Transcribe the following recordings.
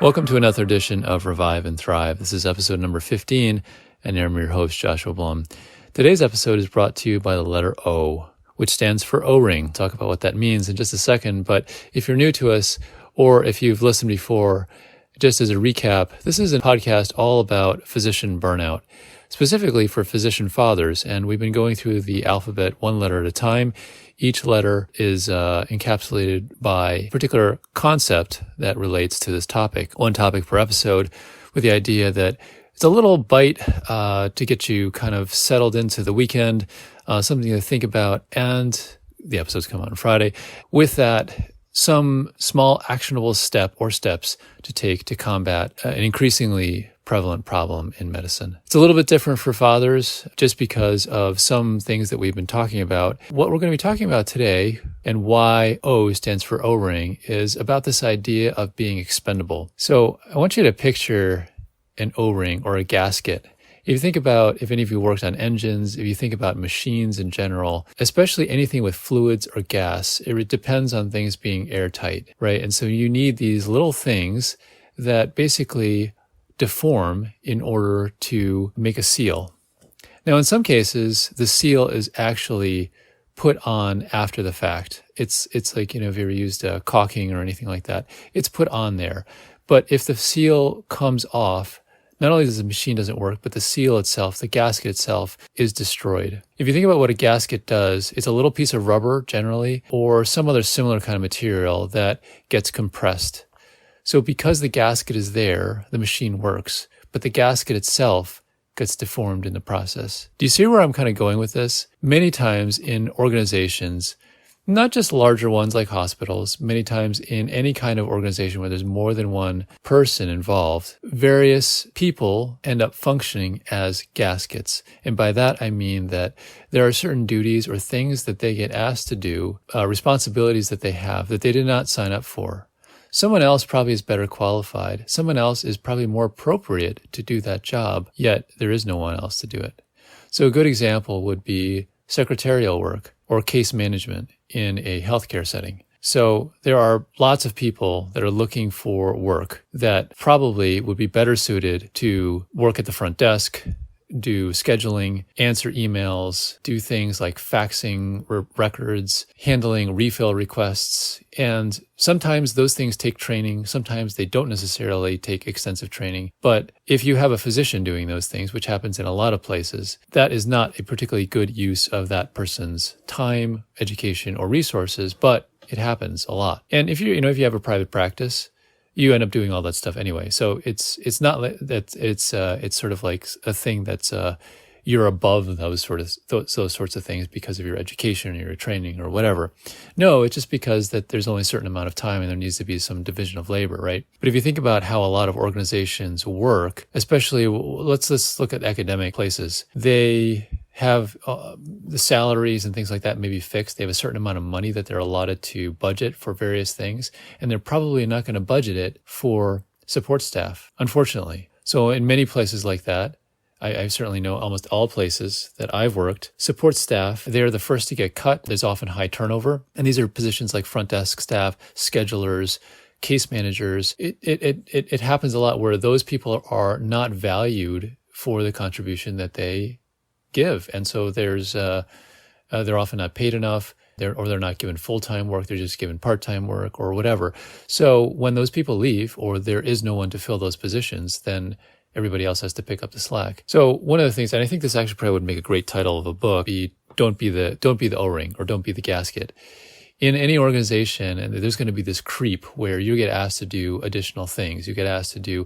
Welcome to another edition of Revive and Thrive. This is episode number 15, and I'm your host, Joshua Blum. Today's episode is brought to you by the letter O, which stands for O-ring. I'll talk about what that means in just a second, but if you're new to us, or if you've listened before, just as a recap, this is a podcast all about physician burnout, specifically for physician fathers, and we've been going through the alphabet one letter at a time. Each letter is encapsulated by a particular concept that relates to this topic, one topic per episode, with the idea that it's a little bite to get you kind of settled into the weekend, something to think about, and the episodes come out on Friday. With that, some small actionable step or steps to take to combat an increasingly prevalent problem in medicine. It's a little bit different for fathers just because of some things that we've been talking about. What we're going to be talking about today and why O stands for O-ring is about this idea of being expendable. So I want you to picture an O-ring or a gasket. If you think about, if any of you worked on engines, if you think about machines in general, especially anything with fluids or gas, it depends on things being airtight, right? And so you need these little things that basically deform in order to make a seal. Now, in some cases, the seal is actually put on after the fact. It's like, if you ever used caulking or anything like that, it's put on there. But if the seal comes off, not only does the machine doesn't work, but the seal itself, the gasket itself, is destroyed. If you think about what a gasket does, it's a little piece of rubber generally, or some other similar kind of material that gets compressed. So because the gasket is there, the machine works, but the gasket itself gets deformed in the process. Do you see where I'm kind of going with this? Many times in organizations, not just larger ones like hospitals, many times in any kind of organization where there's more than one person involved, various people end up functioning as gaskets. And by that, I mean that there are certain duties or things that they get asked to do, responsibilities that they have that they did not sign up for. Someone else probably is better qualified. Someone else is probably more appropriate to do that job, yet there is no one else to do it. So a good example would be secretarial work or case management in a healthcare setting. So there are lots of people that are looking for work that probably would be better suited to work at the front desk, do scheduling, answer emails, do things like faxing records, handling refill requests. And sometimes those things take training. Sometimes they don't necessarily take extensive training. But if you have a physician doing those things, which happens in a lot of places, that is not a particularly good use of that person's time, education, or resources, but it happens a lot. And if if you have a private practice, you end up doing all that stuff anyway. So it's not that it's sort of like a thing that's you're above those sorts of things because of your education or your training or whatever. No, it's just because that there's only a certain amount of time and there needs to be some division of labor, right? But if you think about how a lot of organizations work, especially let's look at academic places, they have the salaries and things like that may be fixed. They have a certain amount of money that they're allotted to budget for various things, and they're probably not going to budget it for support staff, unfortunately. So in many places like that, I certainly know almost all places that I've worked, support staff, they're the first to get cut. There's often high turnover, and these are positions like front desk staff, schedulers, case managers. It happens a lot where those people are not valued for the contribution that they give. And so they're often not paid enough, or they're not given full-time work, they're just given part-time work or whatever. So when those people leave or there is no one to fill those positions, then everybody else has to pick up the slack. So one of the things, and I think this actually probably would make a great title of a book, don't be the O-ring or don't be the gasket. In any organization, and there's going to be this creep where you get asked to do additional things. You get asked to do,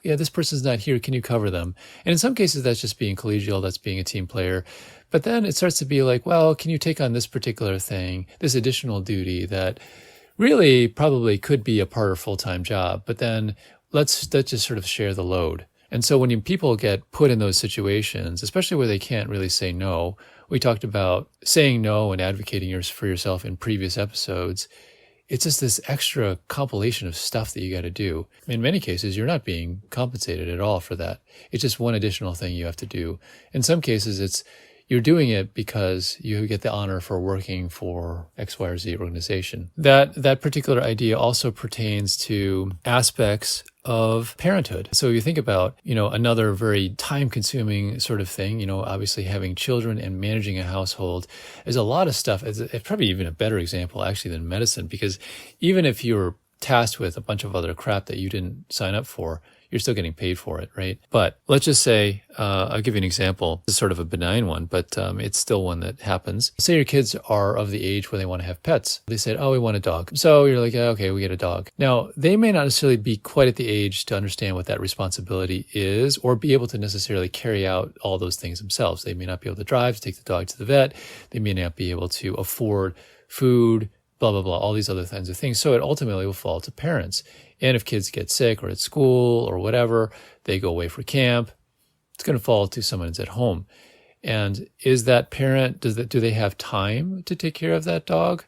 this person's not here. Can you cover them? And in some cases, that's just being collegial. That's being a team player. But then it starts to be like, well, can you take on this particular thing, this additional duty that really probably could be a part of a full-time job, but then let's just sort of share the load. And so when people get put in those situations, especially where they can't really say no, we talked about saying no and advocating for yourself in previous episodes. It's just this extra compilation of stuff that you got to do. In many cases, you're not being compensated at all for that. It's just one additional thing you have to do. In some cases, it's, You're doing it because you get the honor for working for X, Y, or Z organization. That particular idea also pertains to aspects of parenthood. So you think about, another very time-consuming sort of thing, obviously having children and managing a household is a lot of stuff. It's probably even a better example actually than medicine, because even if you're tasked with a bunch of other crap that you didn't sign up for, you're still getting paid for it, right? But let's just say, I'll give you an example. It's sort of a benign one, but it's still one that happens. Say your kids are of the age where they want to have pets. They said, oh, we want a dog. So you're like, okay, we get a dog. Now, they may not necessarily be quite at the age to understand what that responsibility is or be able to necessarily carry out all those things themselves. They may not be able to drive, to take the dog to the vet. They may not be able to afford food, blah, blah, blah, all these other kinds of things. So it ultimately will fall to parents. And if kids get sick or at school or whatever, they go away for camp, it's going to fall to someone who's at home. And is that parent, do they have time to take care of that dog?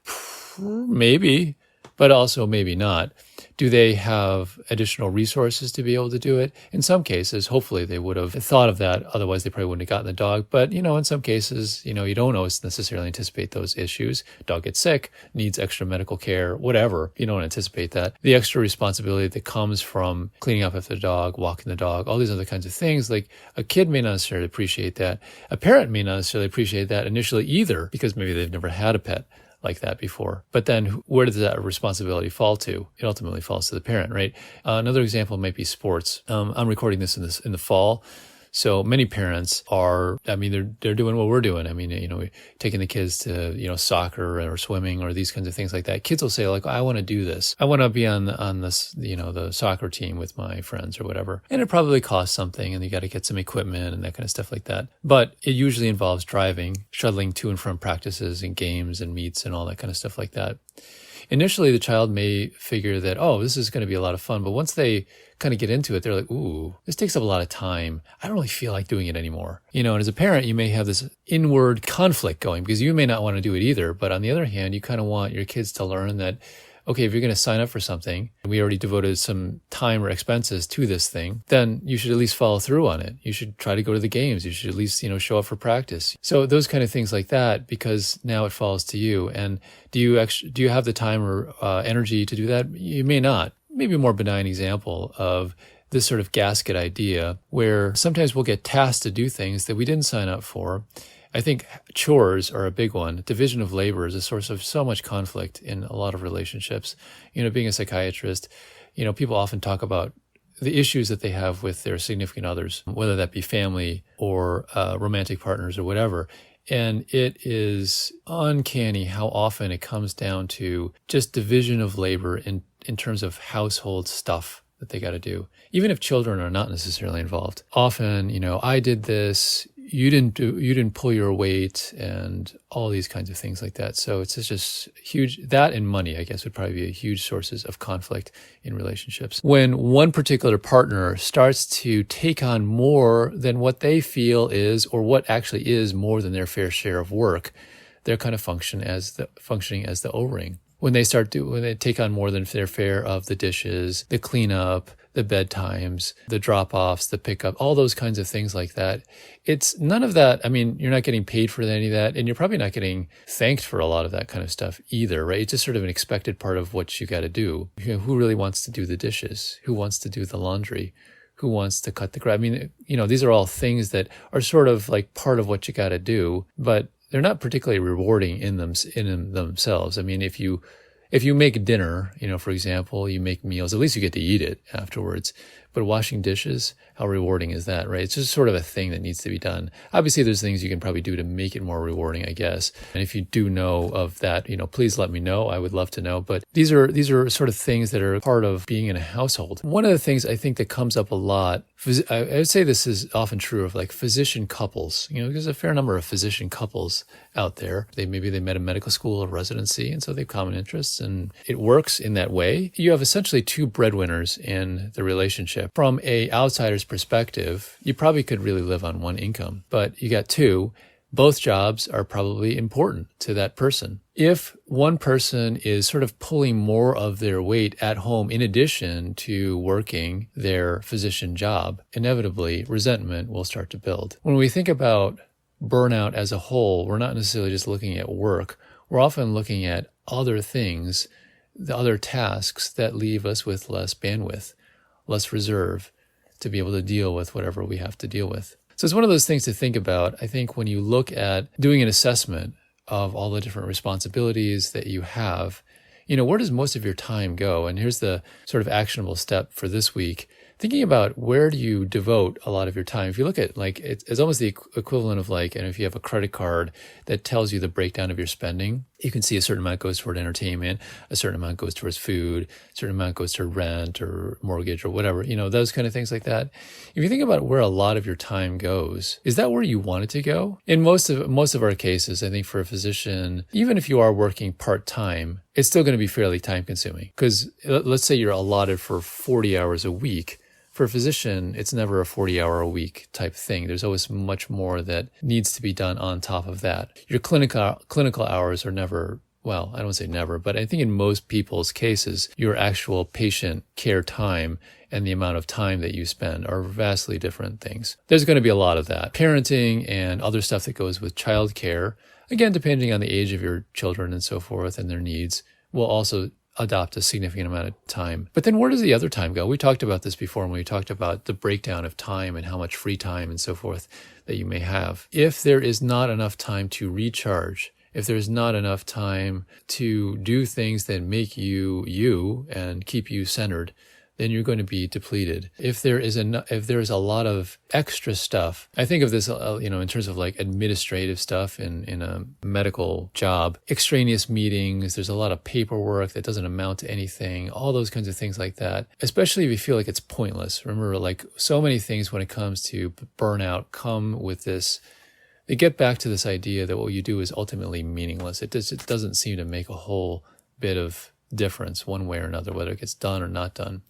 Maybe, but also maybe not. Do they have additional resources to be able to do it? In some cases, hopefully they would have thought of that. Otherwise, they probably wouldn't have gotten the dog. But, in some cases, you don't always necessarily anticipate those issues. Dog gets sick, needs extra medical care, whatever. You don't anticipate that. The extra responsibility that comes from cleaning up after the dog, walking the dog, all these other kinds of things. Like a kid may not necessarily appreciate that. A parent may not necessarily appreciate that initially either, because maybe they've never had a pet like that before. But then where does that responsibility fall to? It ultimately falls to the parent, right? Another example might be sports. I'm recording this in the fall. So many parents are, they're doing what we're doing. Taking the kids to, soccer or swimming or these kinds of things like that. Kids will say like, I want to do this. I want to be on this, the soccer team with my friends or whatever. And it probably costs something and you got to get some equipment and that kind of stuff like that. But it usually involves driving, shuttling to and from practices and games and meets and all that kind of stuff like that. Initially, the child may figure that, this is going to be a lot of fun. But once they kind of get into it, they're like, ooh, this takes up a lot of time. I don't really feel like doing it anymore. And as a parent, you may have this inward conflict going because you may not want to do it either. But on the other hand, you kind of want your kids to learn that, okay, if you're going to sign up for something, and we already devoted some time or expenses to this thing, then you should at least follow through on it. You should try to go to the games. You should at least, show up for practice. So those kind of things like that, because now it falls to you. And do you have the time or energy to do that? You may not. Maybe a more benign example of this sort of gasket idea where sometimes we'll get tasked to do things that we didn't sign up for. I think chores are a big one. Division of labor is a source of so much conflict in a lot of relationships. Being a psychiatrist, people often talk about the issues that they have with their significant others, whether that be family or romantic partners or whatever. And it is uncanny how often it comes down to just division of labor in terms of household stuff that they got to do, even if children are not necessarily involved. Often, I did this, you didn't pull your weight, and all these kinds of things like that. So it's just huge. That and money, I guess, would probably be huge sources of conflict in relationships. When one particular partner starts to take on more than what they feel is, or what actually is more than their fair share of work, they're kind of functioning as the O-ring. When they take on more than their share of the dishes, the cleanup, the bedtimes, the drop-offs, the pickup, all those kinds of things like that. It's none of that. You're not getting paid for any of that, and you're probably not getting thanked for a lot of that kind of stuff either, right? It's just sort of an expected part of what you got to do. Who really wants to do the dishes? Who wants to do the laundry? Who wants to cut the grass? These are all things that are sort of like part of what you got to do, but they're not particularly rewarding in themselves. If you make dinner, for example, you make meals, at least you get to eat it afterwards. But washing dishes, how rewarding is that, right? It's just sort of a thing that needs to be done. Obviously, there's things you can probably do to make it more rewarding, I guess. And if you do know of that, please let me know. I would love to know. But these are sort of things that are part of being in a household. One of the things I think that comes up a lot, I would say this is often true of like physician couples. There's a fair number of physician couples out there. Maybe they met in medical school or residency, and so they have common interests, and it works in that way. You have essentially two breadwinners in the relationship. From a outsider's perspective, you probably could really live on one income, but you got two. Both jobs are probably important to that person. If one person is sort of pulling more of their weight at home in addition to working their physician job, inevitably resentment will start to build. When we think about burnout as a whole, we're not necessarily just looking at work. We're often looking at other things, the other tasks that leave us with less bandwidth, less reserve to be able to deal with whatever we have to deal with. So it's one of those things to think about. I think when you look at doing an assessment of all the different responsibilities that you have, where does most of your time go? And here's the sort of actionable step for this week. Thinking about where do you devote a lot of your time. If you look at it's almost the equivalent of and if you have a credit card that tells you the breakdown of your spending, you can see a certain amount goes toward entertainment, a certain amount goes towards food, a certain amount goes to rent or mortgage or whatever, those kind of things like that. If you think about where a lot of your time goes, is that where you want it to go? In most of our cases, I think for a physician, even if you are working part-time, it's still going to be fairly time consuming because let's say you're allotted for 40 hours a week. For a physician, it's never a 40-hour-a-week type thing. There's always much more that needs to be done on top of that. Your clinical hours are never, well, I don't say never, but I think in most people's cases, your actual patient care time and the amount of time that you spend are vastly different things. There's going to be a lot of that. Parenting and other stuff that goes with childcare, again, depending on the age of your children and so forth and their needs, will also adopt a significant amount of time. But then where does the other time go? We talked about this before when we talked about the breakdown of time and how much free time and so forth that you may have. If there is not enough time to recharge, if there's not enough time to do things that make you you and keep you centered, then you're going to be depleted. If there is a lot of extra stuff, I think of this, in terms of administrative stuff in a medical job, extraneous meetings, there's a lot of paperwork that doesn't amount to anything, all those kinds of things like that, especially if you feel like it's pointless. Remember, so many things when it comes to burnout come with this. They get back to this idea that what you do is ultimately meaningless. It doesn't seem to make a whole bit of difference one way or another, whether it gets done or not done.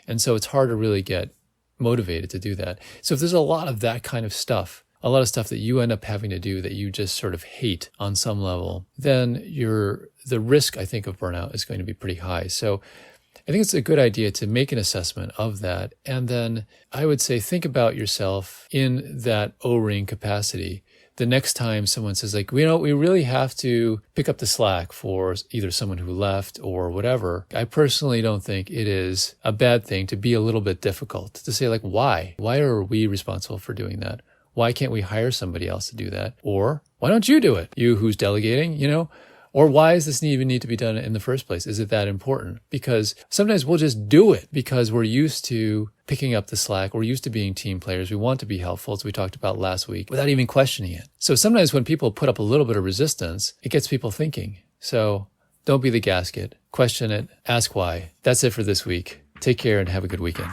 And so it's hard to really get motivated to do that. So if there's a lot of that kind of stuff, a lot of stuff that you end up having to do that you just sort of hate on some level, then the risk, I think, of burnout is going to be pretty high. So I think it's a good idea to make an assessment of that. And then I would say, think about yourself in that O-ring capacity. The next time someone says we really have to pick up the slack for either someone who left or whatever, I personally don't think it is a bad thing to be a little bit difficult, to say why? Why are we responsible for doing that? Why can't we hire somebody else to do that? Or why don't you do it? You who's delegating, Or why does this even need to be done in the first place? Is it that important? Because sometimes we'll just do it because we're used to picking up the slack. We're used to being team players. We want to be helpful, as we talked about last week, without even questioning it. So sometimes when people put up a little bit of resistance, it gets people thinking. So don't be the gasket. Question it. Ask why. That's it for this week. Take care and have a good weekend.